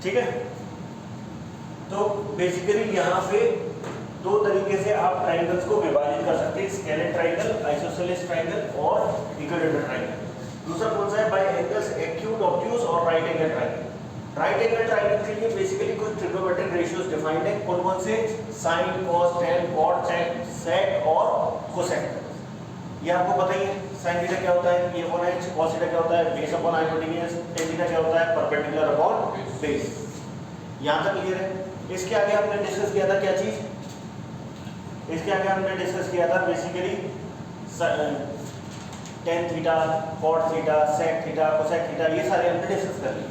ठीक है। तो बेसिकली यहाँ पे दो तरीके से आप ट्राइंगल्स को विभाजित कर सकते हैं, स्केलेट ट्राइंगल, आइसोसेलेस ट्राइंगल और इक्विलेटरल ट्राइंगल। दूसरा कौन सा है, बाय एंगल्स एक्यूट, ऑब्ट्यूज और right angle triangle. Right angle triangle के लिए बेसिकली कुछ ट्रिग्नोमेट्रिक रेशियोज डिफाइंड है। कौन कौन से, साइन, कॉस, टेन, कॉट, सेक, सेक और कोसेक। ये आपको पता ही है, साइन थीटा क्या होता है, ये अपॉन h, कॉस थीटा क्या होता है, base upon hypotenuse, tan theta क्या होता है, परपेंडिकुलर अपॉन बेस। यहां तक क्लियर है। इसके आगे हमने डिस्कस किया था क्या चीज, इसके आगे हमने डिस्कस किया था basically tan theta, cot theta, sec theta, cosec theta, ये सारे हमने डिस्कस कर लिए।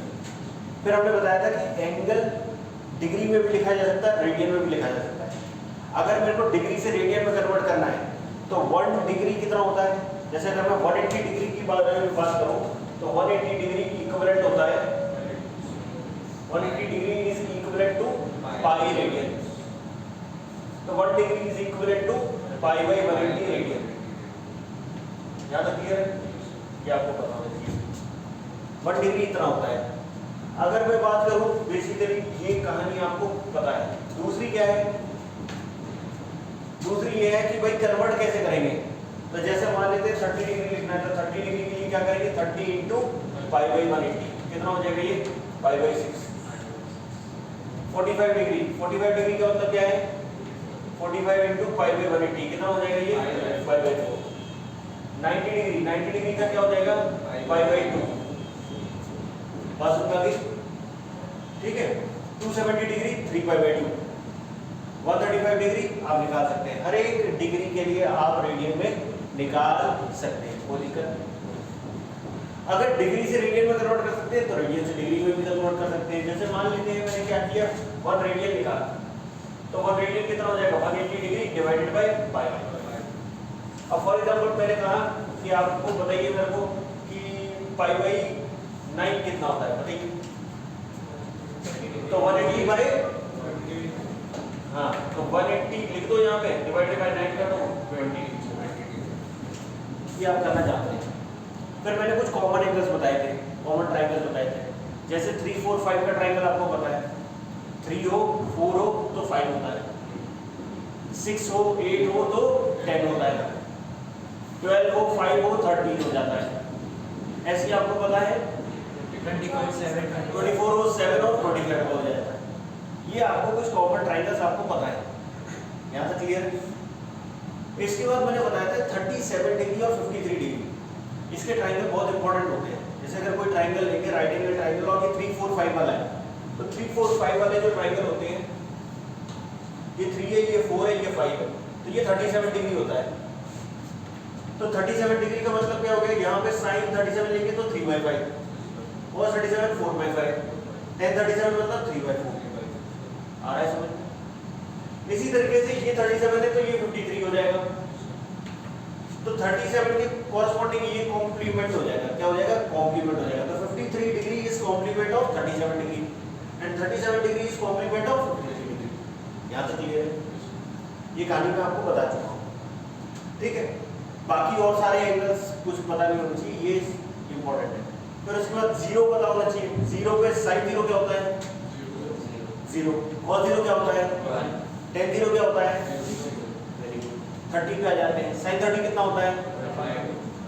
फिर हमने बताया था कि एंगल डिग्री में भी लिखा जा सकता है, रेडियन में भी लिखा जा सकता है। अगर मेरे को डिग्री से रेडियन में कन्वर्ट करना है तो 1 डिग्री कितना होता है, जैसे अगर मैं 180 डिग्री की बात करूं तो 180 डिग्री इक्विवेलेंट होता है, 180 degree is equivalent to pi radian. तो 1 degree is equivalent to pi by 180 radian. यहां तक क्लियर है, ये आपको पता होना चाहिए 1 डिग्री इतना होता है। अगर मैं बात करूं बेसिकली ये कहानी आपको पता है। दूसरी क्या है, दूसरी ये है कि भाई कन्वर्ट कैसे करेंगे। तो जैसे मान लेते हैं 30 डिग्री लिखना है तो 30 डिग्री के लिए क्या करेंगे, 30 इंटू पाई बाई 180 कितना हो जाएगा, ये पाई बाई 6। 45 डिग्री, 45 डिग्री का मतलब क्या है, 45 इंटू पाई बाई 180 कितना हो जाएगा, ये पाई बाई 4। 90 डिग्री, 90 डिग्री का क्या हो जाएगा, पाई बाई 2। बात समझ आ गई, ठीक है। 270 डिग्री 3 पाई बाई 2। 135 डिग्री आप निकाल सकते हैं, हर एक डिग्री के लिए आप रेडियन में निकाल सकते हैं, कोई दिक्कत नहीं। अगर डिग्री से रेडियन में कन्वर्ट कर सकते हैं तो रेडियन से डिग्री में भी कन्वर्ट कर सकते हैं। जैसे मान लेते हैं मैंने क्या किया, 1 रेडियन निकाला तो 1 रेडियन कितना हो जाएगा, 180 डिग्री डिवाइडेड बाय पाई। अब फॉर एग्जांपल मैंने कहा कि आपको बताइए मेरे को कि पाई बाई 9 कितना होता है, बताइए। तो 180 बाय, हाँ तो 180 लिख दो यहाँ पे, डिवाइडेड बाय 9 कर दो 20। ये आप करना चाहते हैं। फिर मैंने कुछ कॉमन एंगल्स बताए थे, कॉमन ट्रायंगल्स बताए थे। जैसे 3 4 5 का ट्रायंगल आपको पता है, 3 हो 4 हो तो 5 होता है, 6 हो 8 हो तो 10 होता है, 12 हो 5 हो 13 हो जाता है। ऐसे आपको पता है 24 हो 7 हो 25 हो जाता है। ये आपको कुछ कॉमन ट्रायंगल्स आपको पता है, यहाँ तक क्लियर है। इसके बाद मैंने बताया था 37 डिग्री और 53 डिग्री, इसके ट्रायंगल बहुत इंपॉर्टेंट होते हैं। जैसे अगर कोई ट्रायंगल लेंगे राइट एंगल ट्रायंगल और ये 3 4 5 वाला है, तो 3 4 5 वाले जो ट्रायंगल होते हैं, ये 3 है, ये 4 है, ये 5 है, तो ये 37 डिग्री होता है। तो 37 डिग्री का मतलब क्या हो गया, यहाँ पे साइन 37 लेंगे तो 3/5 और 37 4/5, tan 37 मतलब 3/4। आ रहा है समझ। इसी तरीके से ये 37 है तो ये 53 हो जाएगा। तो 37 के कॉरस्पॉन्डिंग ये कॉम्प्लीमेंट हो जाएगा, क्या हो जाएगा, कॉम्प्लीमेंट हो जाएगा। तो 53 degree is complement of 37 degree and 37 degree is complement of 53 degree. यहाँ तक क्लियर है, ये कहानी मैं आपको बता चुका हूँ, ठीक है। बाकी और सारे एंगल्स कुछ पता नहीं होना चाहिए, ये इंपॉर्टेंट है। फिर उसके बाद जीरो पता होना चाहिए। जीरो पे साइन जीरो क्या होता है, 0। कॉस जीरो क्या होता है, tan जीरो क्या होता है, वेरी गुड। 30 पे आ जाते हैं। साइन 30 कितना होता है,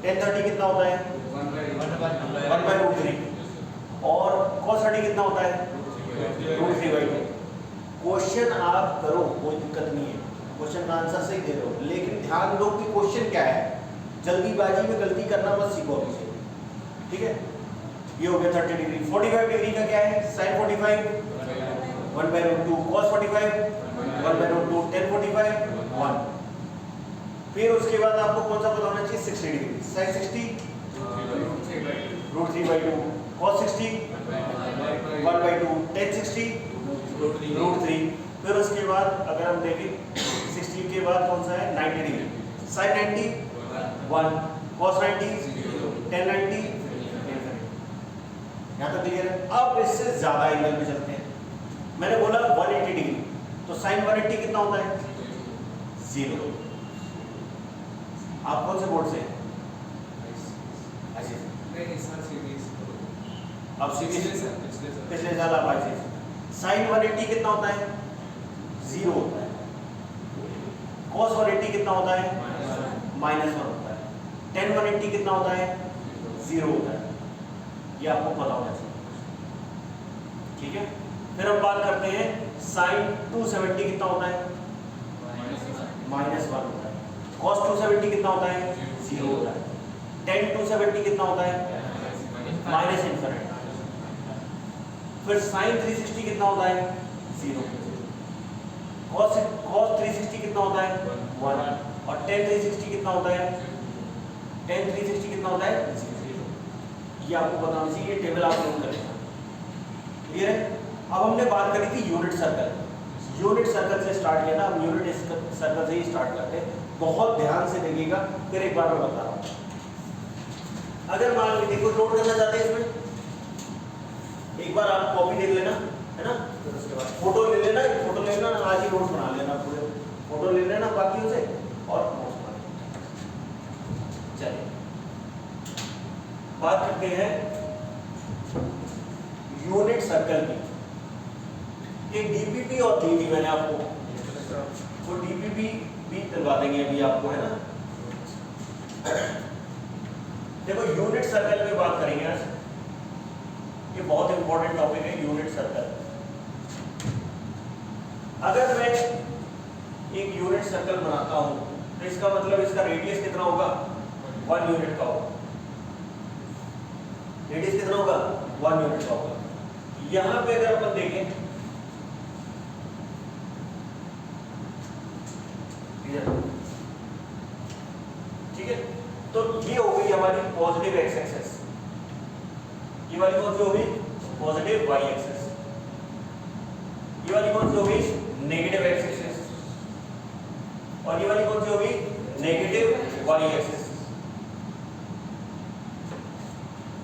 tan 30 कितना होता है, 1/√3। और cos 30 कितना होता है, √3/2। क्वेश्चन आप करो, कोई दिक्कत नहीं है, क्वेश्चन का आंसर सही दे रहे हो, लेकिन ध्यान दो कि क्वेश्चन क्या है। जल्दीबाजी में गलती करना मत सीखो अभी से, ठीक है। ये हो गया 30 डिग्री। 45 डिग्री का क्या है, साइन 45 1/√2, cos 45 1/√2, tan 45 1। फिर उसके बाद आपको कौन सा पता होना चाहिए, 60 डिग्री। Sign 60 √3/2, cos 60 1/2, tan 60 √3। फिर उसके बाद अगर हम देखें 60 के बाद कौन सा है, 90 डिग्री। Sign 90 1, cos 90 tan 90। यहाँ तक क्लियर है। अब इससे ज्यादा एंगल में चलते हैं। मैंने बोला 180 डिग्री, तो साइन 180 कितना होता है, 0। आप कौन से बोर्ड से, अब सीबीएसई पिछले साल आप आईसीएसई। साइन 180 कितना होता है? 0 होता है। कॉस 180 कितना होता है? -1 होता है। tan 180 कितना होता है? 0 होता है। ये आपको पता होना चाहिए, ठीक है। फिर हम बात करते हैं साइन 270 कितना होता है? -1 होता है। कॉस 270 कितना होता है? 0 होता है। tan 270 कितना होता है? -∞। फिर साइन 360 कितना होता है? 0। cos 360 कितना होता है? 1। और tan 360 कितना होता है? tan 360 कितना होता है? 0। ये आपको पता होना चाहिए, ये टेबल आप नोट करेंगे, क्लियर है। अब हमने बात करी थी यूनिट सर्कल। यूनिट सर्कल से स्टार्ट किया था, हम यूनिट सर्कल से ही स्टार्ट करते हैं। बहुत ध्यान से देखिएगा, फिर एक बार मैं बता रहा हूँ। अगर मान लीजिए कुछ नोट करना चाहते हैं इसमें, एक बार आप कॉपी देख लेना, है ना, फिर उसके बाद फोटो ले लेना, फोटो ले लेना, आज ही नोट्स बना लेना, पूरे फोटो ले लेना बाकी से और नोट्स बना लेना। चलिए बात करते हैं यूनिट सर्कल की। एक डीपीपी और दी थी मैंने आपको, तो डीपीपी भी दिलवा देंगे अभी आपको, है ना। देखो यूनिट सर्कल में बात करेंगे आज, ये बहुत इंपॉर्टेंट टॉपिक है यूनिट सर्कल। अगर मैं एक यूनिट सर्कल बनाता हूं तो इसका मतलब इसका रेडियस कितना होगा? 1 यूनिट का होगा। रेडियस कितना होगा? 1 यूनिट का होगा। यहां पे अगर अपन देखें, ठीक है, तो ये हो गई हमारी पॉजिटिव एक्स एक्सिस, ये वाली कौन सी हो गई? Positive Y axis. ये वाली कौन सी हो गई? Negative X axis. और ये वाली कौन सी हो गई? Negative Y axis.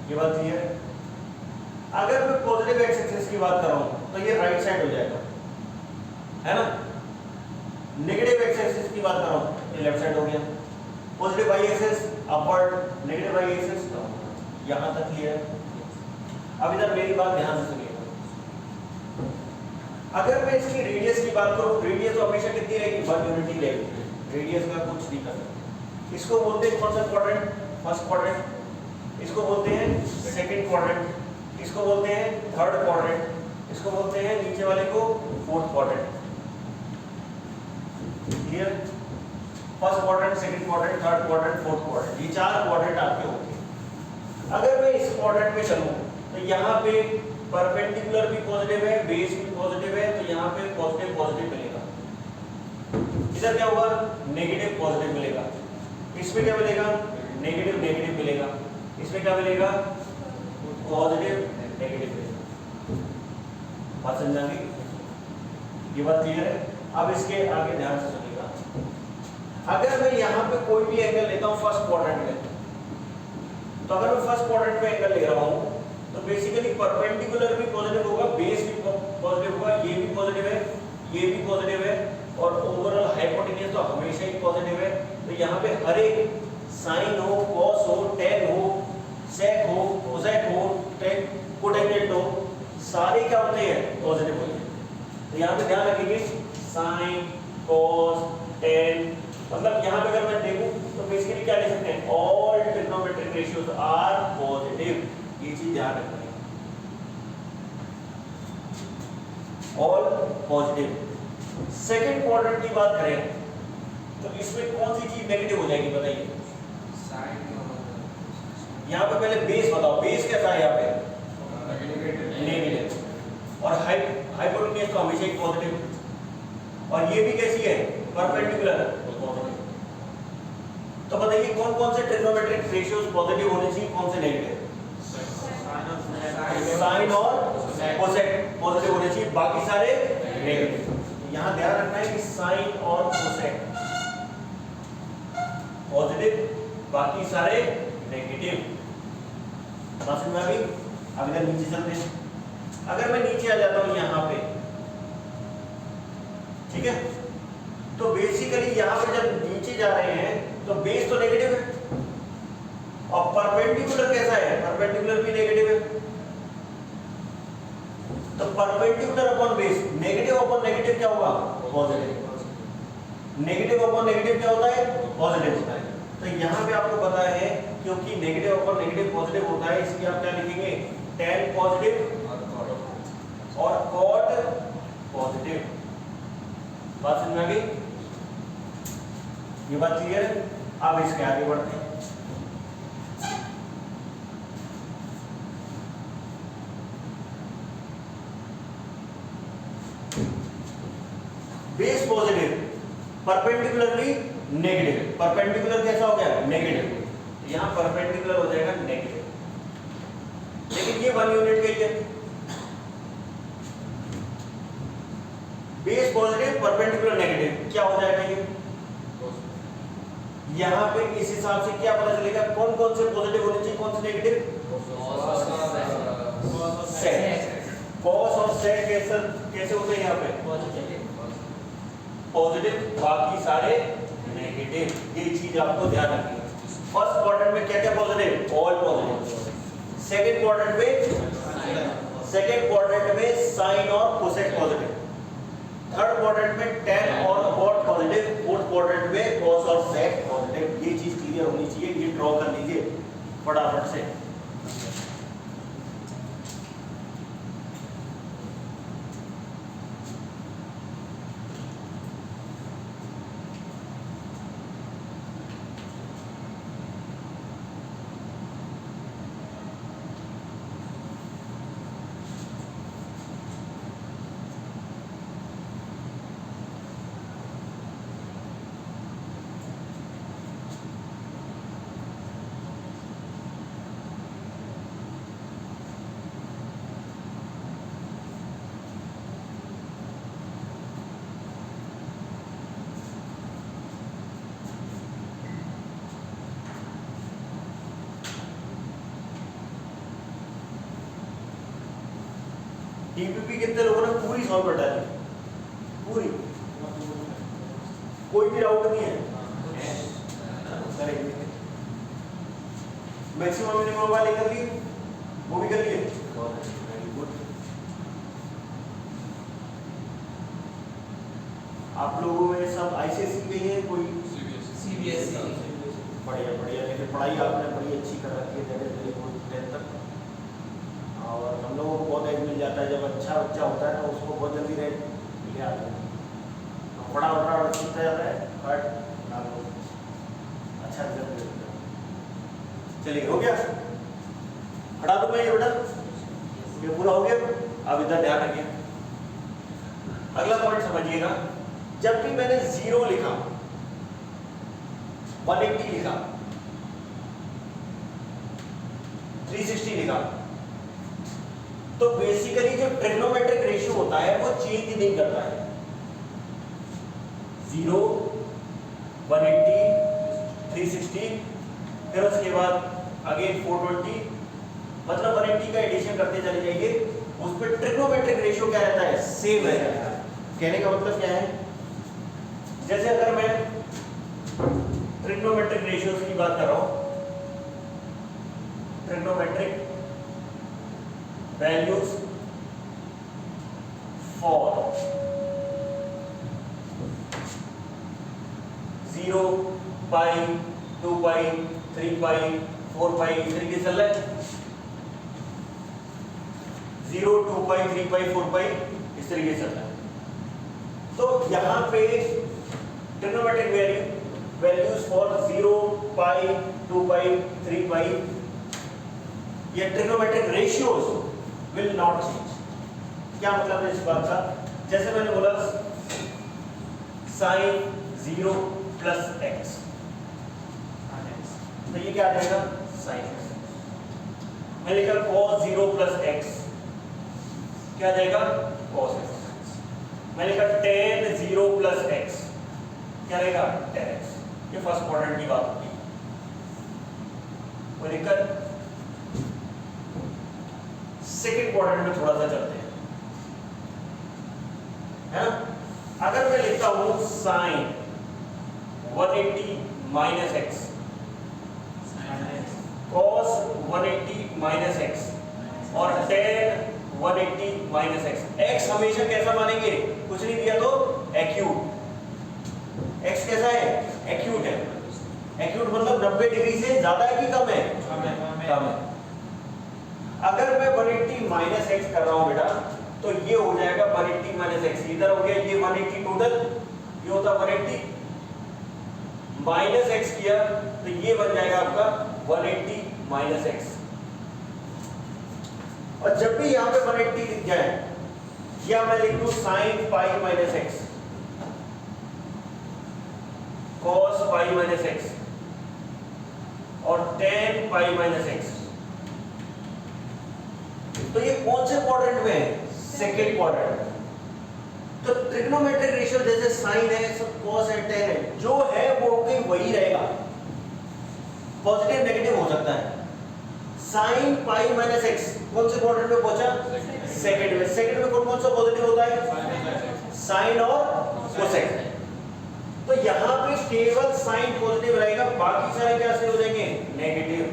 ये बात क्लियर है। अगर मैं पॉजिटिव एक्स एक्सिस की बात कर रहा हूं तो ये राइट साइड हो जाएगा, है ना। नेगेटिव एक्स एक्सिस की बात कर रहा हूं, ये लेफ्ट साइड हो गया। Positive Y axis upward, negative Y axis downward. यहां तक क्लियर है। अब इधर मेरी बात ध्यान से सुनिएगा। अगर मैं इसकी रेडियस की बात करूं, रेडियस तो हमेशा कितनी रहेगी? 1 यूनिट ही रहेगी, रेडियस का कुछ नहीं कर सकते। इसको बोलते हैं कौन सा क्वाड्रेंट? First quadrant. इसको बोलते हैं सेकंड क्वाड्रेंट। इसको बोलते हैं थर्ड क्वाड्रेंट। इसको बोलते हैं नीचे वाले को fourth quadrant. Clear? First quadrant, second quadrant, third quadrant, fourth quadrant, ये 4 क्वाड्रेंट आपके होंगे। अगर मैं इस क्वाड्रेंट में चलूं तो यहाँ पे परपेंडिकुलर भी पॉजिटिव है, बेस भी पॉजिटिव है, तो यहाँ पे पॉजिटिव पॉजिटिव मिलेगा। इधर क्या होगा? नेगेटिव पॉजिटिव मिलेगा। इसमें क्या मिलेगा? नेगेटिव नेगेटिव मिलेगा। इसमें क्या मिलेगा? पॉजिटिव नेगेटिव मिलेगा। बात समझ आ गई? ये बात क्लियर है। अब इसके आगे ध्यान से सुनिएगा। अगर मैं यहाँ पे कोई भी एंगल लेता हूँ फर्स्ट क्वाड्रेंट में, तो अगर मैं फर्स्ट क्वाड्रेंट में एंगल ले रहा हूँ तो बेसिकली परपेंडिकुलर भी पॉजिटिव होगा, बेस भी पॉजिटिव होगा, ये भी पॉजिटिव है, ये भी पॉजिटिव है, और ओवरऑल हाइपोटेन्यूज तो हमेशा ही पॉजिटिव है। तो यहाँ पे हर एक साइन हो, कॉस हो, टेन हो, सेक हो, कोसेक हो, कोटेंजेंट हो, सारे क्या होते हैं? पॉजिटिव होते हैं। तो यहाँ पे ध्यान रखेंगे, साइन, कॉस, टेन, मतलब यहाँ पे अगर मैं देखूं तो बेसिकली क्या लिख सकते हैं? All trigonometric ratios are positive. ये चीज ध्यान रखना है, ऑल पॉजिटिव। सेकंड क्वाड्रेंट की बात करें तो इसमें कौन सी चीज नेगेटिव हो जाएगी? बताइए। यहाँ पे पहले बेस बताओ, बेस कैसा है यहाँ पे? नेगेटिव। और हाइपोटेन्यूज तो हमेशा ही पॉजिटिव। और ये भी कैसी है? परपेंडिकुलर। तो बताइए कौन कौन से ट्रिग्नोमेट्रिक रेशियोज पॉजिटिव होने चाहिए, कौन से नेगेटिव? साइन और कोसेक पॉजिटिव होने चाहिए, बाकी सारे नेगेटिव। यहाँ ध्यान रखना है कि साइन और कोसेक पॉजिटिव, बाकी सारे नेगेटिव। समझ में आ गई? अब इधर नीचे चलते हैं। अगर मैं नीचे आ जाता हूँ यहाँ पे, ठीक है, तो बेसिकली यहाँ पे जब नीचे जा रहे हैं तो बेस तो नेगेटिव है, और परपेंडिकुलर कैसा है? परपेंडिकुलर भी नेगेटिव है। तो perpendicular upon base, negative upon negative क्या होगा? पॉजिटिव। नेगेटिव अपॉन नेगेटिव क्या होता है? पॉजिटिव होता है। तो यहाँ पे आपको पता है क्योंकि नेगेटिव अपॉन नेगेटिव पॉजिटिव होता है, इसलिए आप क्या लिखेंगे? tan पॉजिटिव और cot पॉजिटिव। बात समझ में आ गई? ये बात क्लियर है? अब इसके आगे बढ़ते हैं। Base positive, perpendicularly negative. Perpendicular कैसा हो गया? नेगेटिव। यहां परपेंडिकुलर हो जाएगा नेगेटिव, लेकिन ये 1 यूनिट के लिए बेस पॉजिटिव परपेंडिकुलर नेगेटिव क्या हो जाएगा? ये यहां पे इस हिसाब से क्या पता चलेगा कौन कौन से पॉजिटिव होने चाहिए, कौन से नेगेटिव? सेक। कॉस और सेक कैसे होते हैं? यहाँ पे पॉजिटिव, बाकी सारे नेगेटिव। ये चीज आपको ध्यान रखनी है। फर्स्ट क्वाड्रेंट में क्या क्या positive? All positive. Second quadrant में साइन और कोसेक पॉजिटिव। थर्ड क्वाड्रेंट में tan और cot पॉजिटिव। फोर्थ क्वाड्रेंट में cos और sec पॉजिटिव। ये चीज क्लियर होनी चाहिए। ये ड्रॉ कर लीजिए फटाफट से। डीपीपी कितने लोगों ने पूरी सॉल्व कर डाली? पूरी? कोई भी डाउट नहीं है? मैक्सिमम मिनिमम वाले कर लिए, वो भी कर लिए। Very good. आप लोगों में सब आईसीएसई के हैं, कोई सीबीएसई? बढ़िया बढ़िया। लेकिन पढ़ाई आपने बड़ी अच्छी कर रखी है, धीरे धीरे तक। और हम लोगों को बहुत एज मिल जाता है जब अच्छा बच्चा होता है तो उसको बहुत जल्दी रेट मिल जाता है। बड़ा बड़ा सीखता जाता है, बट अच्छा रिजल्ट मिलता है। चलिए, हो गया? हटा दूं मैं ये बेटा? ये पूरा हो गया। अब इधर ध्यान रखिए, अगला पॉइंट समझिएगा। जब भी मैंने 0 लिखा, 180 लिखा, 360 लिखा, तो बेसिकली जो ट्रिग्नोमेट्रिक रेशियो होता है वो चेंज नहीं करता है। 0, 180, 360, फिर उसके बाद अगेन 420, मतलब 180 का एडिशन करते चले जाइए। उस पर ट्रिग्नोमेट्रिक रेशियो क्या रहता है? सेम रहता है। कहने का मतलब क्या है? जैसे अगर मैं ट्रिग्नोमेट्रिक रेशियोज की बात कर रहा हूं, trigonometric values for 0, pi, 2 pi, 3 pi, 4 pi, इस तरीके से चल रहा है। 0, 2 pi, 3 pi, 4 pi, इस तरीके से चल रहा है। तो यहाँ पे trigonometric values for 0, pi, 2 pi, 3 pi, ये trigonometric ratios will not change। क्या मतलब है इस बात का? जैसे मैंने बोला sin 0 प्लस x, तो ये क्या आ जाएगा? sin x। मैं लिखा cos 0 प्लस x, क्या आ जाएगा? cos x। मैं लिखा tan 0 प्लस x, क्या रहेगा? tan x। ये फर्स्ट क्वाड्रेंट की बात होगी। वो लिखकर सेकेंड क्वाड्रेंट में थोड़ा सा चलते हैं, है ना? अगर मैं लिखता हूं sin 180 minus x, cos 180 minus x और tan 180 माइनस एक्स। एक्स हमेशा कैसा मानेंगे, कुछ नहीं दिया तो एक्यूट। एक्स कैसा है, एक्यूट है। एक्यूट मतलब 90 डिग्री से ज्यादा है कि कम है, कम है। अगर मैं 180 माइनस एक्स कर रहा हूं बेटा, तो ये हो जाएगा 180 माइनस एक्स, इधर हो गया ये 180 टोटल, ये होता 180 माइनस एक्स किया तो ये बन जाएगा आपका 180 माइनस एक्स। और जब भी यहां पे 180 लिख जाए, या मैं लिख दूं sine pi minus x, cos pi minus x और टेन पाई माइनस एक्स, तो ये कौन से क्वाड्रेंट में है, सेकेंड क्वाड्रेंट। तो ट्रिग्नोमेट्रिक रेशियो जैसे साइन है, सब कॉस है, टेन है, जो है वो कहीं वही रहेगा, पॉजिटिव नेगेटिव हो सकता है। साइन पाई माइनस एक्स कौन से क्वाड्रेंट में पहुंचा, सेकंड में। सेकंड में कौन कौन सा पॉजिटिव होता है, साइन और कोसेक। तो यहां पे केवल साइन पॉजिटिव रहेगा, बाकी सारे क्या से हो जाएंगे, नेगेटिव।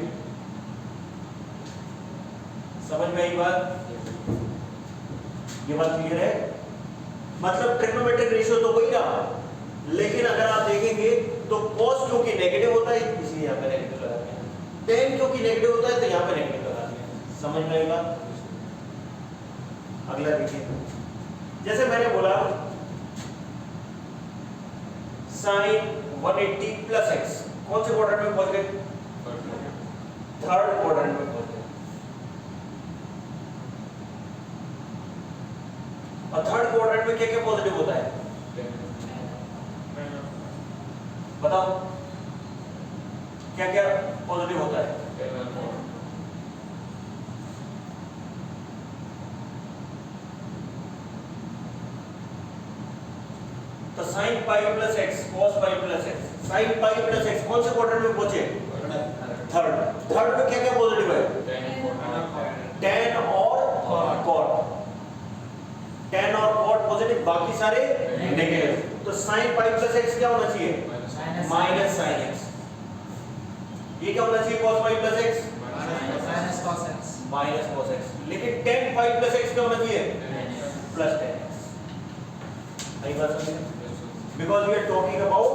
समझ में आई बात, ये बात क्लियर है। मतलब ट्रिग्नोमेट्रिक रेशियो तो वही रहा, लेकिन अगर आप देखेंगे तो cos क्योंकि नेगेटिव होता है इसलिए यहां पे नेगेटिव लगा दिया, tan क्योंकि नेगेटिव होता है तो यहां पे नेगेटिव लगा दिया। समझ में आएगा। अगला देखिए, जैसे मैंने बोला sin 180 प्लस एक्स, कौन से क्वाड्रेंट में पहुंच गए, थर्ड क्वाड्रेंट में पहुंच गए। और थर्ड क्वाड्रेंट में क्या क्या पॉजिटिव होता है, बताओ क्या क्या पॉजिटिव होता है। तो sine pi plus x, cos pi plus x, sine pi plus X कौन से क्वाड्रेंट में पहुंचे, थर्ड। थर्ड में क्या क्या पॉजिटिव है, टेन और कॉट। टेन और कॉट पॉजिटिव, बाकी सारे नेगेटिव। तो साइन पाई प्लस एक्स क्या होना चाहिए, माइनस साइन एक्स। ये क्या होना चाहिए, cos pi plus X, minus cos X. लेकिन टेन पाई प्लस एक्स क्या होना चाहिए, प्लस टेन एक्स। सही बात समझे, because we are talking about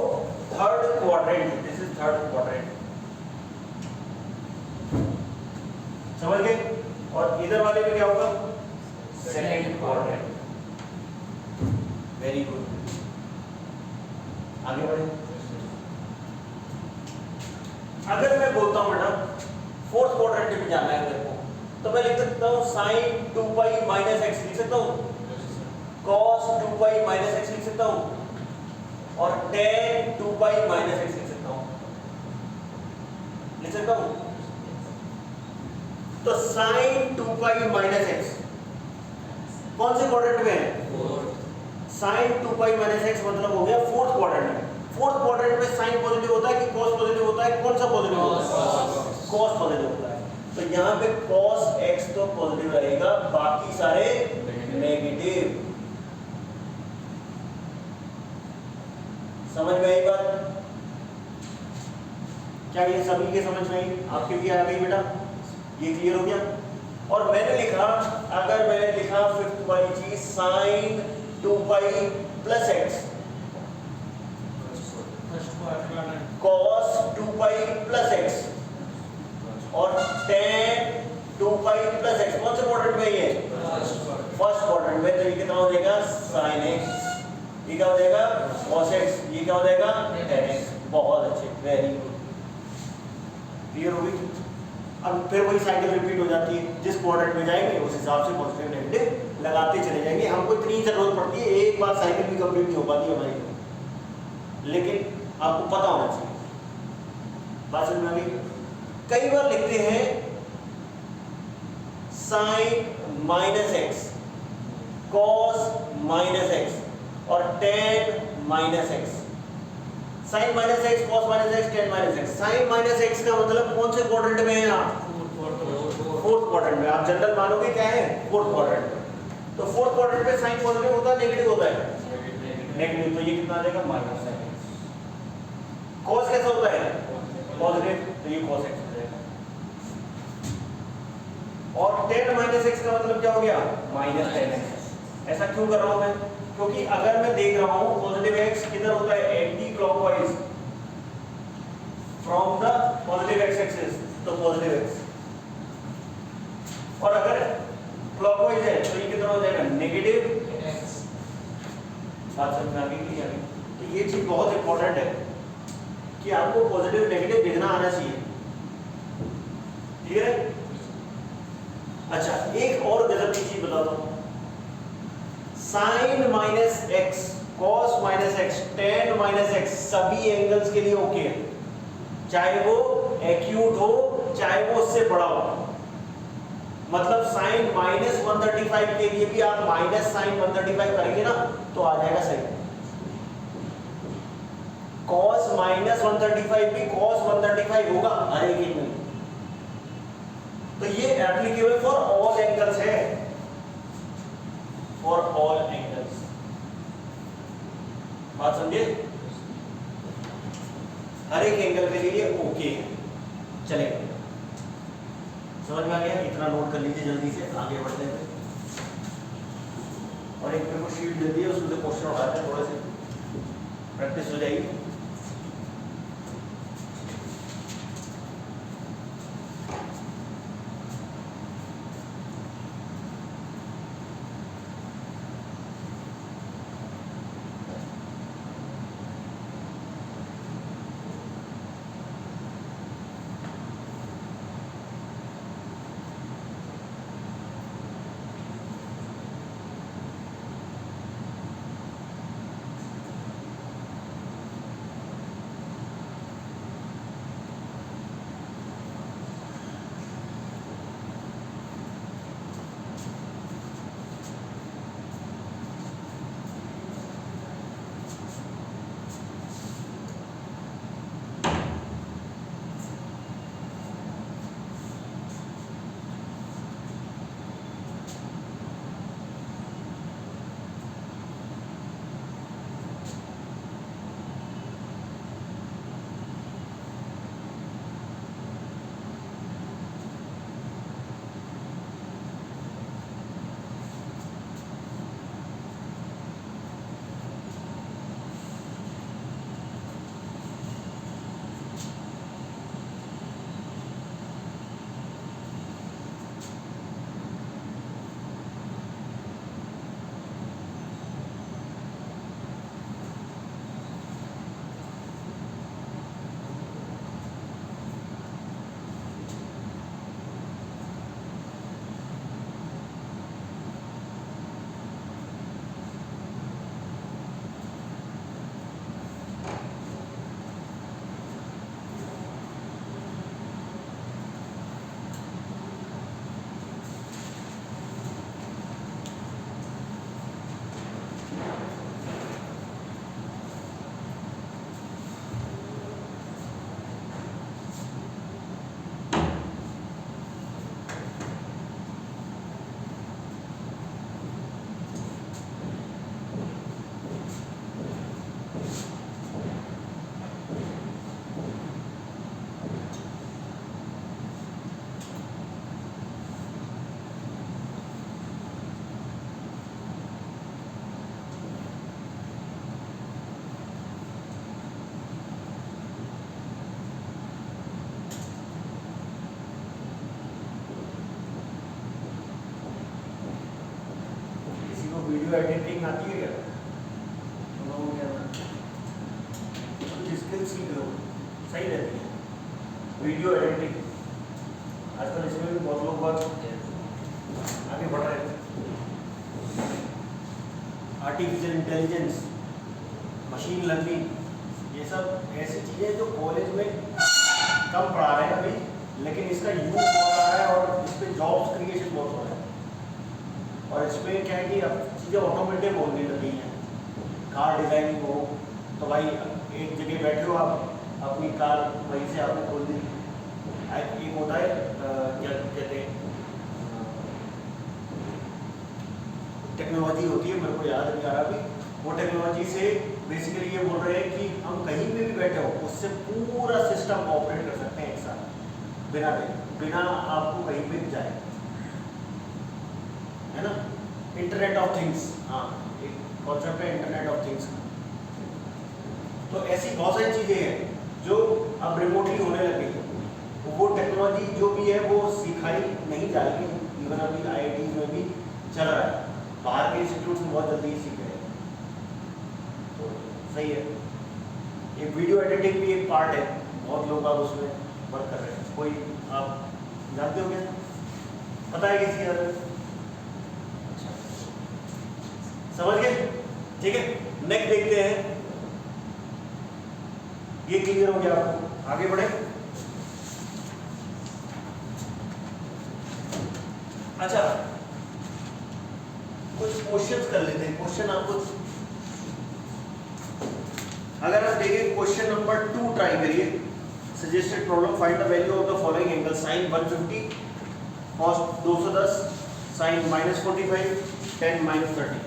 third quadrant, this is third quadrant. समझ गए। और इधर वाले में क्या होगा, सेकंड क्वाड्रेंट। वेरी गुड, आगे बढ़े। अगर मैं बोलता हूं बेटा फोर्थ क्वाड्रेंट में जाना है मेरे को, तो मैं लिख सकता हूं साइन 2 पाई माइनस एक्स लिख सकता हूं, कॉस 2 पाई माइनस एक्स लिख सकता हूं और टेन 2 पाई माइनस एक्स लिख सकता हूं, लिख सकता हूं। तो साइन 2 पाई माइनस एक्स कौन से क्वाड्रेंट में है, साइन 2 पाई माइनस एक्स मतलब हो गया फोर्थ क्वाड्रेंट में। फोर्थ क्वाड्रेंट में साइन पॉजिटिव होता है कि कॉस पॉजिटिव होता है, कौन सा पॉजिटिव होता है, कॉस पॉजिटिव होता है। तो यहाँ पे कॉस एक्स तो पॉजिटिव रहेगा, बाकी सारे नेगेटिव। समझ में आई बात, क्या ये सभी के समझ में आई, आपके भी आ गई बेटा, ये क्लियर हो गया। और मैंने लिखा, अगर मैंने लिखा फिफ्थ वाली चीज sine 2 pi plus X, cos 2 pi plus X और tan 2 पाई प्लस एक्स, कौन से क्वाड्रेंट में ये, फर्स्ट क्वाड्रेंट में। तो ये कितना हो जाएगा, sin x, ये क्या हो जाएगा, cos x, ये क्या हो जाएगा, tan x। बहुत अच्छे, वेरी गुड, क्लियर हो गई। अब फिर वही साइकिल रिपीट हो जाती है, जिस क्वाड्रेंट में जाएंगे उस हिसाब से पॉजिटिव नेगेटिव लगाते चले जाएंगे। हमको इतनी जरूरत पड़ती है, एक बार साइकिल भी कंप्लीट नहीं हो पाती हमारी, लेकिन आपको पता होना चाहिए। बात समझ में आ गई। कई बार लिखते हैं sine minus x, cos minus x और tan minus x. Sine minus x, cos minus x, tan minus x. Sine minus x का मतलब कौन से क्वाड्रेंट में है आप, फोर्थ क्वाड्रेंट में। आप जनरल मानोगे क्या है, फोर्थ क्वाड्रेंट में। तो फोर्थ क्वाड्रेंट में साइन पॉजिटिव होता है, नेगेटिव होता है, नेगेटिव। तो ये कितना आ जाएगा, माइनस साइन एक्स। कॉस कैसा होता है, पॉजिटिव, तो ये कॉस एक्स हो जाएगा। और tan माइनस एक्स का मतलब क्या हो गया, माइनस टेन एक्स। ऐसा क्यों कर रहा हूं मैं, क्योंकि अगर मैं देख रहा हूं पॉजिटिव एक्स किधर होता है, anti clockwise from the positive x axis, तो पॉजिटिव एक्स, और अगर क्लॉकवाइज है तो ये कितना हो जाएगा, नेगेटिव एक्स। बात समझ में आ गई कि नहीं? तो ये चीज बहुत इंपॉर्टेंट है कि आपको पॉजिटिव नेगेटिव दिखना आना चाहिए। क्लियर है? अच्छा, एक और गजब की चीज बताता हूं, sine minus x, cos minus x, tan minus X सभी एंगल्स के लिए ओके है, चाहे वो एक्यूट हो चाहे वो उससे बड़ा हो। मतलब साइन माइनस 135 के लिए भी आप माइनस साइन 135 करेंगे ना तो आ जाएगा सही। कॉस माइनस 135 भी कॉस 135 होगा हर एक एंगल। तो ये एप्लीकेबल फॉर ऑल एंगल्स है, फॉर ऑल एंगल्स। बात समझे? हर एक एंगल के लिए ओके है। चलेगा, समझ में आ गया? इतना नोट कर लीजिए, जल्दी से आगे बढ़ते हैं। और एक मेरे को शीट दे दी है, उसमें से क्वेश्चन उठाते हैं, थोड़े से प्रैक्टिस हो जाएगी। वीडियो एडिटिंग आती है क्या? कुछ स्किल सीख लो, सही रहती है वीडियो एडिटिंग। आजकल इसमें भी बहुत लोग आगे बढ़ रहे हैं। आर्टिफिशियल इंटेलिजेंस, मशीन लर्निंग, ये सब ऐसी चीज़ें जो कॉलेज में कम पढ़ा रहे हैं अभी, लेकिन इसका यूज बहुत आ रहा है और इस पर जॉब्स क्रिएशन बहुत हो रहा है। और इसमें क्या है कि अब चीज़ें ऑटोमेटिक होने लगी हैं। कार डिज़ाइनिंग हो तो भाई एक जगह बैठे हो आप, अपनी कार वहीं से आपने खोल दी। एक होता है क्या कहते हैं, टेक्नोलॉजी होती है, मेरे को याद नहीं आ रहा अभी, वो टेक्नोलॉजी से बेसिकली ये बोल रहे हैं कि हम कहीं पे भी बैठे हो उससे पूरा सिस्टम ऑपरेट कर सकते हैं एक साथ, बिना आपको कहीं पे भी जाए। है ना, इंटरनेट ऑफ थिंग्स, हाँ एक कॉन्सेप्ट है इंटरनेट ऑफ थिंग्स का। तो ऐसी बहुत सारी चीज़ें हैं जो अब रिमोटली होने लगी है, वो टेक्नोलॉजी जो भी है वो सिखाई नहीं जा रही है, इवन अभी IIT में भी चल रहा है, बाहर के इंस्टीट्यूट में बहुत जल्दी सीख रहे हैं, तो सही है। एक वीडियो एडिटिंग भी एक पार्ट है, बहुत लोग अब उसमें वर्क कर रहे हैं। कोई आप जानते हो क्या, पता है किसी का? समझ गए? ठीक है, नेक्स्ट देखते हैं। ये क्लियर हो गया आपको, आगे बढ़े। अच्छा, कुछ क्वेश्चंस कर लेते हैं। क्वेश्चन आपको अगर आप देखें, क्वेश्चन नंबर 2 ट्राई करिए। Suggested problem, find the value of the following angle, sine 150, cos 210, sine -45, tan -30।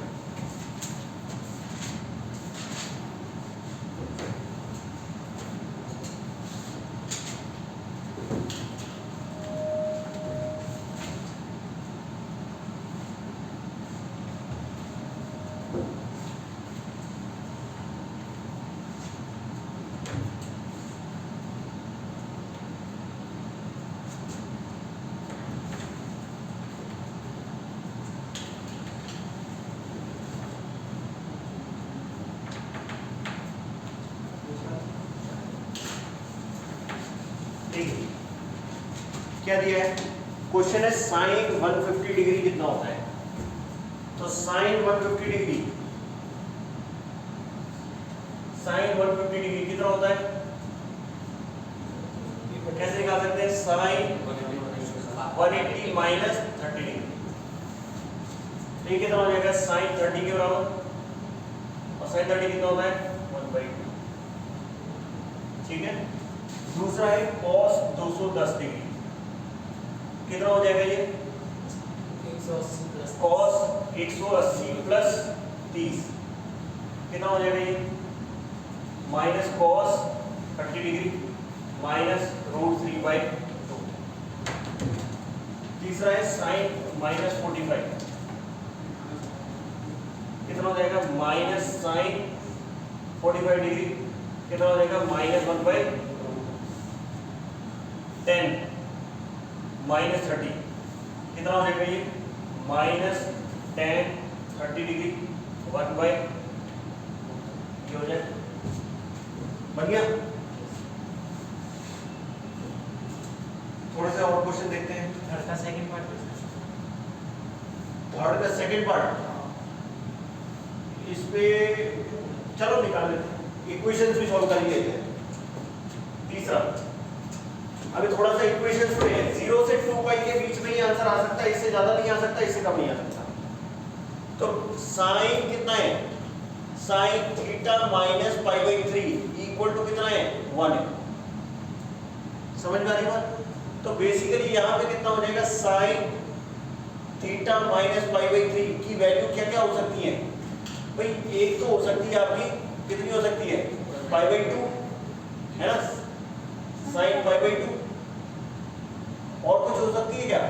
क्या दिया है? क्वेश्चन है साइन 150 डिग्री कितना होता है। तो साइन 150 डिग्री, साइन 150 डिग्री कितना होता है? कैसे निकाल सकते हैं? साइन 180 माइनस 30 डिग्री, तो ये कितना हो जाएगा? साइन 30 के बराबर, और साइन 30 कितना होता है? 1/2। ठीक है। दूसरा है कॉस 210 डिग्री, कितना हो जाएगा ये? 180 प्लस कॉस 180 प्लस 30 कितना हो जाएगा ये? Minus cos 30 degree minus √3/2। तीसरा है साइन -45, कितना हो जाएगा? माइनस साइन 45 डिग्री कितना हो जाएगा? -1/10 -30 कितना हो जाएगा ये? -tan 30 डिग्री 1/, ये हो जाए। बन गया। थोड़े से और क्वेश्चन देखते हैं। थर्ड का सेकंड पार्ट, थर्ड का सेकंड पार्ट, इस पे चलो निकाल लेते हैं, इक्वेशंस भी सॉल्व कर लेते हैं। तीसरा, अभी थोड़ा सा इक्वेशंस पे है, 0 से 2π के बीच में ही आंसर आ सकता है, इससे ज्यादा नहीं आ सकता, इससे कम नहीं आ सकता। तो साइन कितना है? साइन थीटा -π/3 इक्वल टू कितना है? 1 है। समझ में आ रही बात? तो बेसिकली यहाँ पे कितना हो जाएगा? साइन थीटा -π/3 की वैल्यू क्या क्या हो सकती है भाई? एक तो हो सकती है आपकी, कितनी हो सकती है? π/2 है ना, साइन π/2। और कुछ हो सकती है क्या?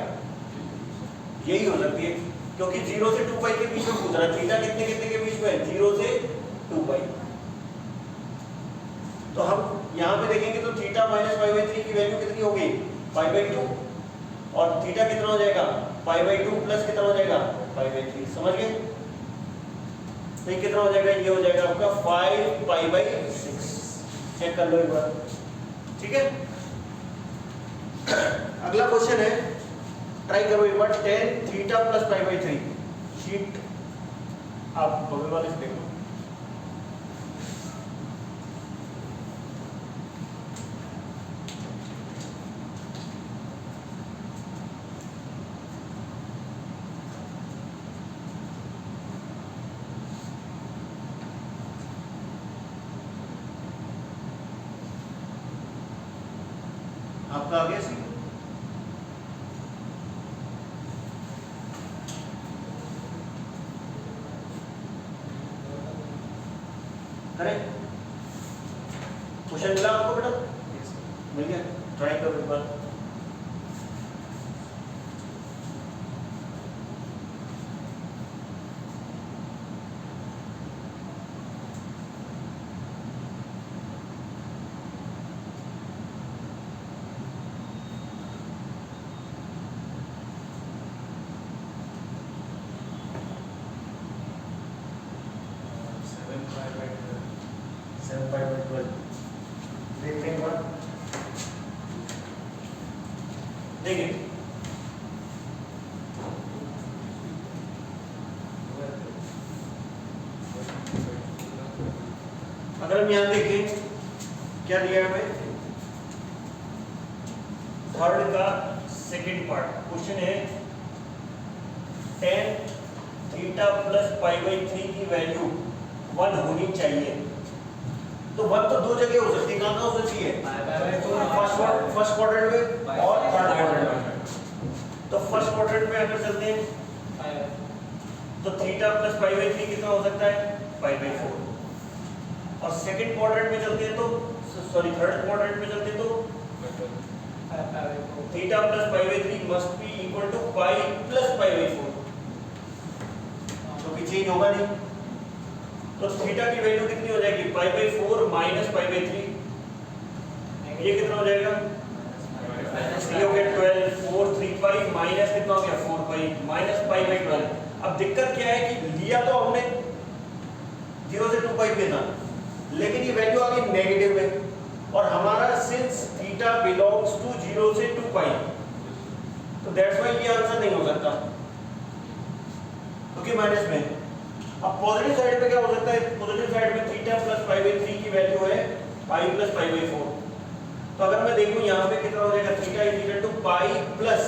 यही हो सकती है, क्योंकि 0 से 2π के बीच में पूछ रहा है। थीटा कितने कितने के बीच में? 0 से 2π। तो हम यहाँ पे देखेंगे तो थीटा -π/3 की वैल्यू कितनी होगी? π/2, और थीटा कितना हो जाएगा? π/2 प्लस कितना हो जाएगा? π/3। समझ गए? तो ये कितना हो जाएगा? ये हो जाएगा आपका 5π/6। चेक कर लो एक बार, ठीक है। अगला क्वेश्चन है, ट्राई करो एक बार। tan थीटा प्लस π/3, शीट आप बगल वाले से देखो। आपका आ गया सी? करें? क्वेश्चन मिला आपको बेटा? मिल गया? ट्राई करो एक बार। 7 पाई बाई 12 देखते हैं एक बार। देखिए अगर हम यहाँ देखें क्या दिया है हमें, थर्ड का सेकंड पार्ट क्वेश्चन है tan theta plus pi by 3 की वैल्यू 1 होनी चाहिए। तो 1 तो दो जगह हो सकती है, कहाँ हो सकती है, फर्स्ट क्वाड्रेंट में और थर्ड क्वाड्रेंट में। तो फर्स्ट क्वाड्रेंट में अगर चलते हैं तो थीटा प्लस पाई बाई 3 कितना हो सकता है, पाई बाई 4। और सेकंड क्वाड्रेंट में चलते हैं तो सॉरी थर्ड क्वाड्रेंट में चलते हैं तो theta plus pi by 3 must be equal to pi plus pi by 4, तो चेंज होगा नहीं। तो थीटा की वैल्यू कितनी हो जाएगी, पाई बाई 4 माइनस पाई बाई 3, ये कितना हो जाएगा, ये हो गया 12, 4 3 पाई माइनस कितना हो गया 4 पाई माइनस पाई बाई 12। अब दिक्कत क्या है कि लिया तो हमने 0 से 2 पाई पे था, लेकिन ये वैल्यू आ गई नेगेटिव में, और हमारा सिंस थीटा बिलोंग्स टू 0 से 2 पाई, तो दैट्स व्हाई ये आंसर नहीं हो सकता क्योंकि माइनस में। अब पॉजिटिव साइड पे क्या हो सकता है, पॉजिटिव साइड में थीटा प्लस पाई बाई 3 की वैल्यू है पाई प्लस पाई बाई 4। तो अगर मैं देखूं यहाँ पे कितना हो जाएगा, theta is equal to pi plus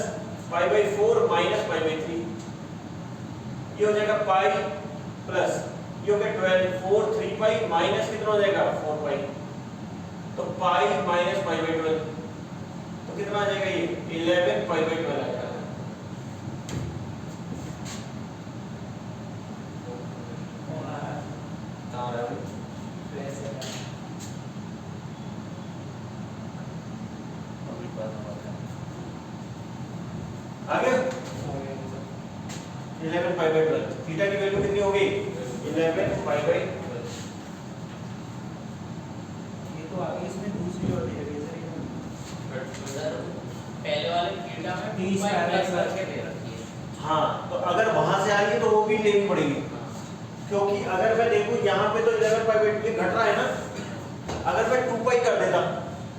pi by 4 minus pi by 3, ये हो जाएगा पाई प्लस ये हो गया 12, 4 3 पाई माइनस कितना हो जाएगा 4 पाई, तो पाई माइनस पाई बाई 12, तो कितना आ जाएगा ये 11 पाई बाई 12 आएगा। आगे 11 पाई बाई 12, थीटा की वैल्यू कितनी होगी 11 पाई बाई 12। ये तो आगे इसमें दूसरी और दे रही है सर, पहले वाले थीटा में 20 प्लस करके दे रखी है। हाँ, तो अगर वहां से आ रही है तो वो भी लेनी पड़ेगी, क्योंकि अगर मैं देखूं यहाँ पे तो 11 पाई बाई 2 घट रहा है ना, अगर मैं 2 पाई कर देता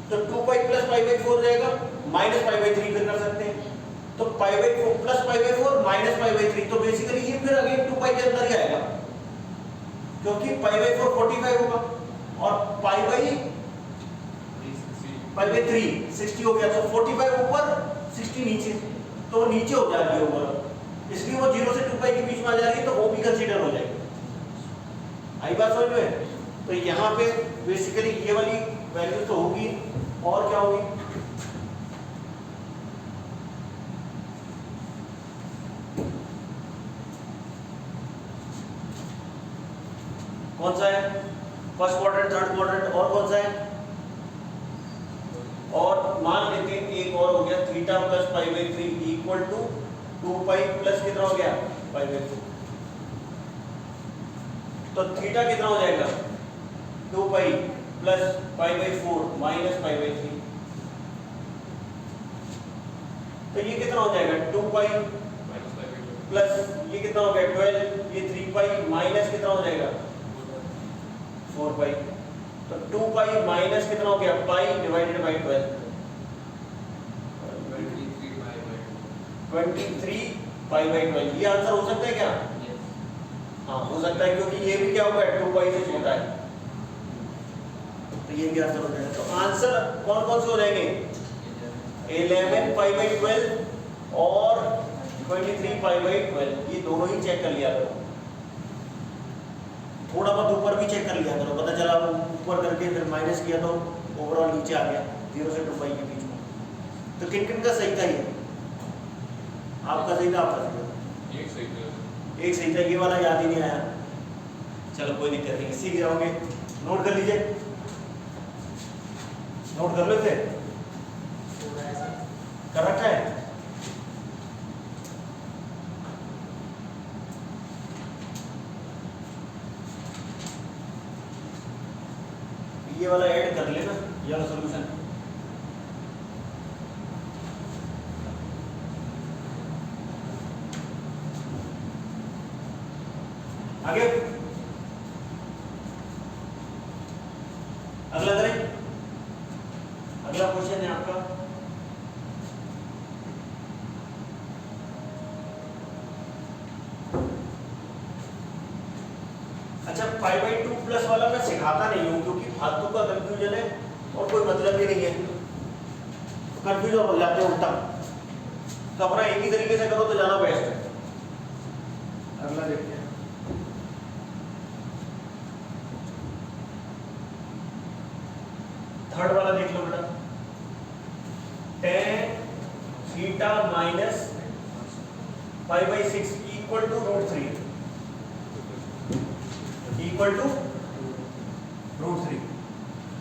तो 2 पाई प्लस पाई बाई 4 जाएगा, माइनस पाई बाई 3 फिर कर सकते हैं, तो पाई by 4 plus pi by 4 minus pi by 3, तो बेसिकली ये फिर अगेन 2 पाई के अंदर ही आएगा, क्योंकि पाई बाई 4 45 होगा और पाई बाई 3 60 हो गया, तो 45 ऊपर 60 नीचे, तो वो नीचे हो जाएगी ओवर, इसलिए वो 0 से 2 पाई के बीच में आ जा रही है, तो वो भी कंसीडर हो जाएगी। आई बात समझ में? तो यहाँ पे बेसिकली ये वाली वैल्यू तो होगी, और क्या होगी, कौन सा है, फर्स्ट क्वाड्रेंट थर्ड क्वाड्रेंट, और कौन सा है, और मान लेते हैं एक और हो गया theta plus pi by 3 equal to 2 pi plus कितना हो गया पाई बाई 4, तो थीटा कितना हो जाएगा 2 pi plus pi by 4 minus pi by 3, तो ये कितना हो जाएगा 2 पाई प्लस ये कितना हो गया 12, ये 3 पाई माइनस कितना हो जाएगा 4 पाई, तो 2 पाई माइनस कितना हो गया पाई डिवाइडेड बाई 12, 23 पाई बाई 12। ये आंसर हो सकता है क्या? हाँ हो सकता है, क्योंकि ये भी क्या होगा 2 पाई से छोटा है, तो ये भी आंसर हो जाएगा। तो आंसर कौन कौन से हो जाएंगे, 11 पाई बाई 12 और 23 पाई बाई 12, ये दोनों ही चेक कर लिया करो, थोड़ा बहुत ऊपर भी चेक कर लिया करो, पता चला ऊपर करके फिर माइनस किया तो ओवरऑल नीचे आ गया 0 से 2 पाई के बीच में। तो किन किन का सही था ये, आपका सही था, आपका सही था, एक सही था, ये वाला याद ही नहीं आया, चलो कोई दिक्कत नहीं, सीख जाओगे, नोट कर लीजिए, नोट कर लेते कर रखा है। ये वाला ऐड कर लेना, ये वाला सॉल्यूशन, आगे अगला करें, अगला क्वेश्चन है आपका अच्छा 5/2 प्लस वाला मैं सिखाता नहीं हूँ क्योंकि फालतू का कंफ्यूजन है और कोई मतलब ही नहीं है, कंफ्यूज हो जाते हैं उल्टा, तो अपना एक ही तरीके से करो तो ज्यादा बेस्ट है। अगला देखते हैं, थर्ड वाला देख लो बेटा, tan theta minus π/6 equal to √3 equal to √3।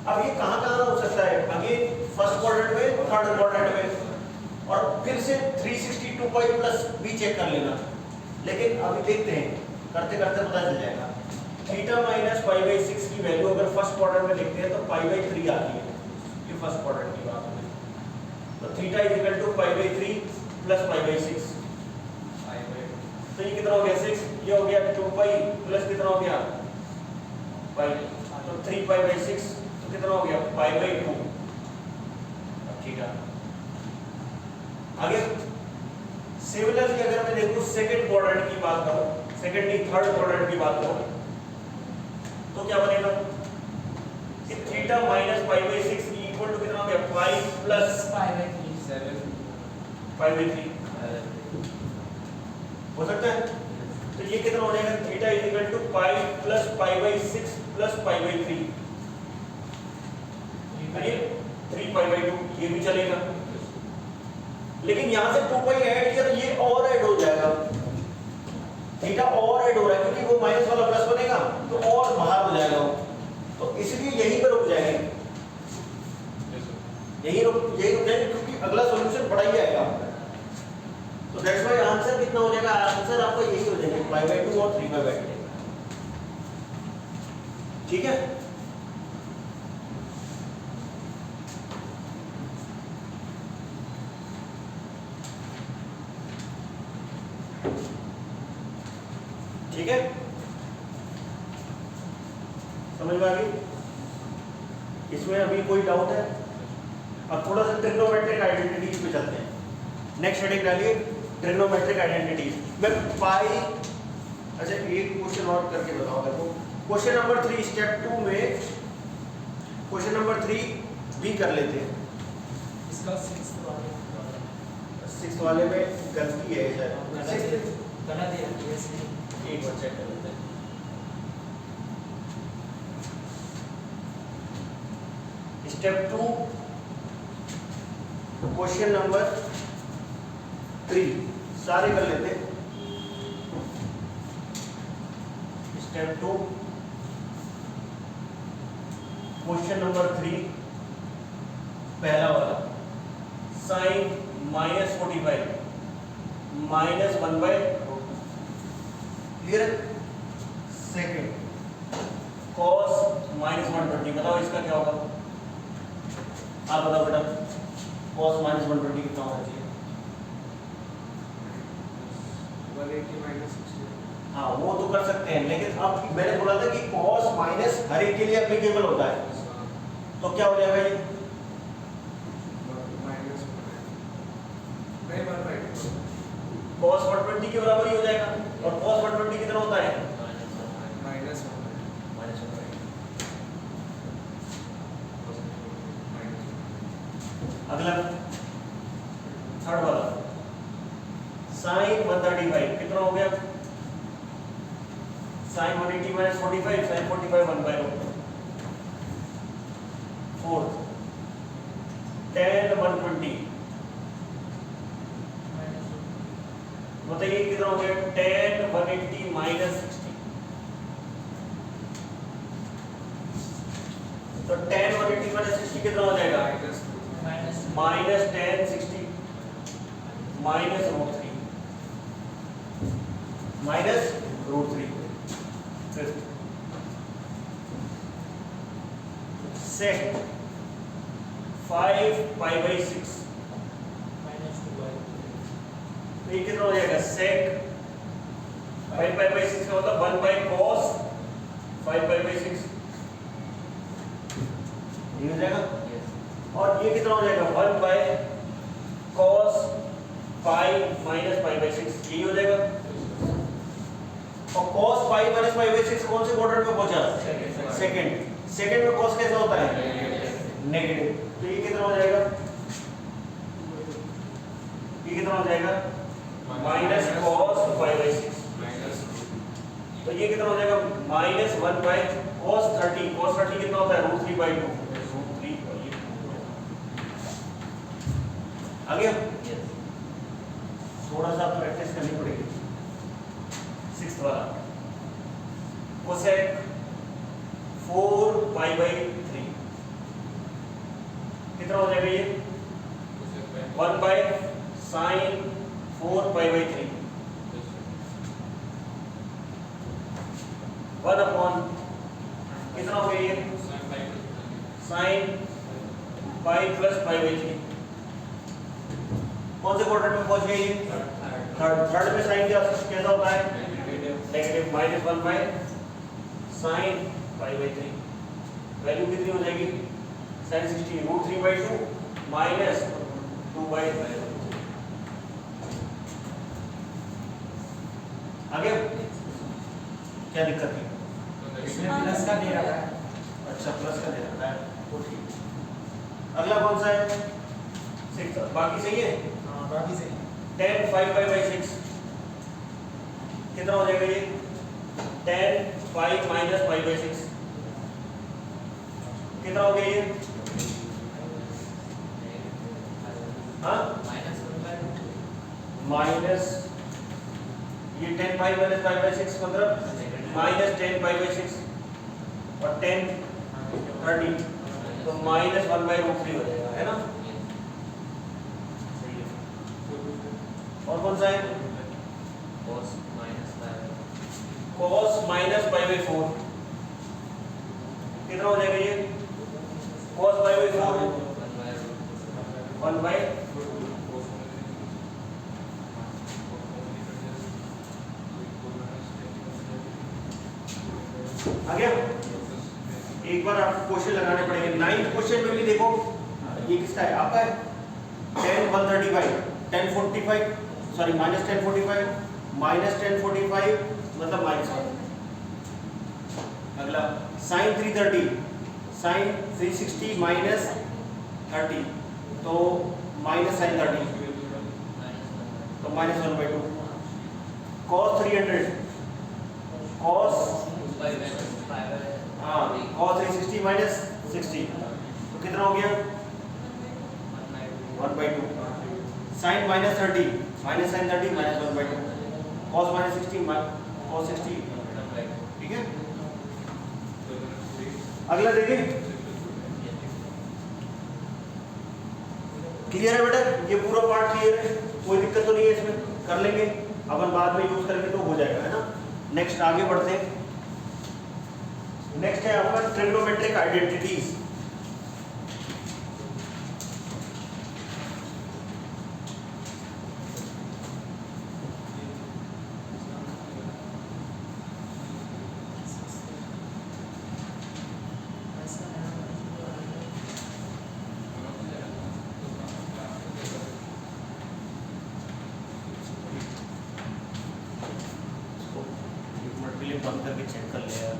अब ये कहाँ हो सकता है, अगेन फर्स्ट क्वाड्रेंट में, थर्ड क्वाड्रेंट में, और फिर से 362 पाई प्लस भी चेक कर लेना, लेकिन अभी देखते हैं, करते करते पता चल जाएगा। थीटा माइनस π/6 की वैल्यू अगर फर्स्ट क्वाड्रेंट में देखते हैं तो π/3 आती है, ये फर्स्ट क्वाड्रेंट की बात है, तो theta is equal to π/3 plus π/6, तो ये कितना हो गया 6, ये हो गया 2 पाई प्लस कितना हो गया पाई, तो 3 π/6, तो कितना हो गया π/2। ठीक है, आगे सिमिलरली अगर मैं देखूं सेकंड क्वाड्रेंट की बात करूं, सेकंड नहीं थर्ड क्वाड्रेंट की बात करूं, तो क्या बनेगा कि थीटा माइनस π/6 इक्वल टू कितना हो गया 5 प्लस π/3 हो सकता है, तो ये कितना हो जाएगा theta is equal to 5 plus π/6 plus π/3, ये 3 π/2, ये भी चलेगा, लेकिन यहां से 2 पाई ऐड किया तो ये और ऐड हो जाएगा, थीटा और ऐड हो रहा है क्योंकि वो माइनस वाला प्लस बनेगा तो और बाहर हो जाएगा, तो इसलिए यहीं पर रुक जाएंगे, यही रुक जाएंगे क्योंकि अगला सॉल्यूशन बड़ा ही आएगा, तो दैट्स व्हाई आंसर कितना हो जाएगा, आंसर आपका यही हो जाएगा π/2 और 3/2। ठीक है, ठीक है, समझ में आ गई? इसमें अभी कोई डाउट है? अब थोड़ा सा ट्रिग्नोमेट्रिक आइडेंटिटीज पे चलते हैं। नेक्स्ट हेडिंग डालिए ट्रिग्नोमेट्रिक आइडेंटिटीज में पाई। अच्छा एक क्वेश्चन और करके बताओ मेरे को, क्वेश्चन नंबर 3 स्टेप 2 में क्वेश्चन नंबर 3 भी कर लेते हैं, इसका 6 वाले में गलती है शायद, गलत है, एक बार चेक कर लेते हैं। स्टेप 2 क्वेश्चन नंबर 3 सारे कर लेते हैं। स्टेप 2 क्वेश्चन नंबर 3 पहला वाला, साइन -45 -1/, क्लियर? सेकंड cos -120, बताओ इसका क्या होगा, आप बताओ बेटा, cos -120 कितना होना चाहिए? 180 - 60। हाँ वो तो कर सकते हैं, लेकिन अब मैंने बोला था कि cos माइनस हर एक के लिए एप्लीकेबल होता है, तो क्या हो जाएगा ये cos 120 के बराबर ही हो जाएगा, और cos 120 कितना होता है अगला थर्ड वाला, sin 135 कितना हो गया, sin 180 - 45, sin 45 1/2। फोर्थ tan 120, बताइए कितना हो गया, tan 180 - 60, तो tan 180 - 60 कितना हो जाएगा, minus tan 60 minus √3 minus √3। Fifth sec 5 π/6, ये कितना हो जाएगा, sec 5 π/6 का मतलब 1/cos 5 π/6, 5 माइनस 5/6 कौन से क्वाड्रेंट में पहुंचा? सेकंड में cos कैसा होता है? नेगेटिव। तो ये कितना हो जाएगा? ये कितना हो जाएगा? Minus cos 5/6। तो ये कितना हो जाएगा? Minus 1 bye cos 30। cos 30 कितना होता है? √3/2। आ गया? थोड़ा सा प्रैक्टिस करनी पड़ेगी। 6th वाला cosec 4π/3 कितना हो जाएगा? ये 1 बाय sin 4π/3 1 अपॉन कितना हो गया? ये sin π + π/3। कौन से क्वाड्रेंट में पहुंच गए? ये थर्ड में साइन कैसा होता है? Negative. Minus 1 by sin π/3 value कितनी हो जाएगी? sin 60 √3/2 minus 2/5। आगे क्या दिक्कत है? इसमें प्लस का दे रखा है। अच्छा प्लस का दे रखा है, तो ठीक। अगला कौन सा है? 6। बाकी सही है? हाँ बाकी सही। tan 5π/6 कितना हो जाएगा? ये tan 5 माइनस 5/6 कितना हो गया? ये हाँ माइनस ये tan 5 माइनस 5/6 मतलब माइनस tan 5/6 और tan 30 तो माइनस 1/√3 हो जाएगा, है ना? सही है। और कौन सा है? cos माइनस π/4 कितना हो जाएगा? ये cos π/4 1/। आ गया? एक बार आपको क्वेश्चन लगाने पड़ेंगे। 9th क्वेश्चन में भी देखो, ये किसका है? आपका है। tan 135 tan 45 sorry minus tan 45 minus tan 45 मतलब -1। अगला sin 330 sin 360 माइनस 30 तो माइनस sin 30 तो -1/2। cos 300 cos हाँ cos 360 माइनस 60 तो कितना हो गया? 1/2। sin minus 30 minus sin 30 minus 1/2 cos minus 60 cos 60 ठीक है। अगला देखिए, क्लियर है बेटा? ये पूरा पार्ट क्लियर है, कोई दिक्कत तो नहीं है इसमें? कर लेंगे अपन, बाद में यूज करेंगे तो हो जाएगा, है ना? नेक्स्ट आगे बढ़ते हैं। नेक्स्ट है आपका ट्रिग्नोमेट्रिक आइडेंटिटीज। बंद करके चेक कर ले यार।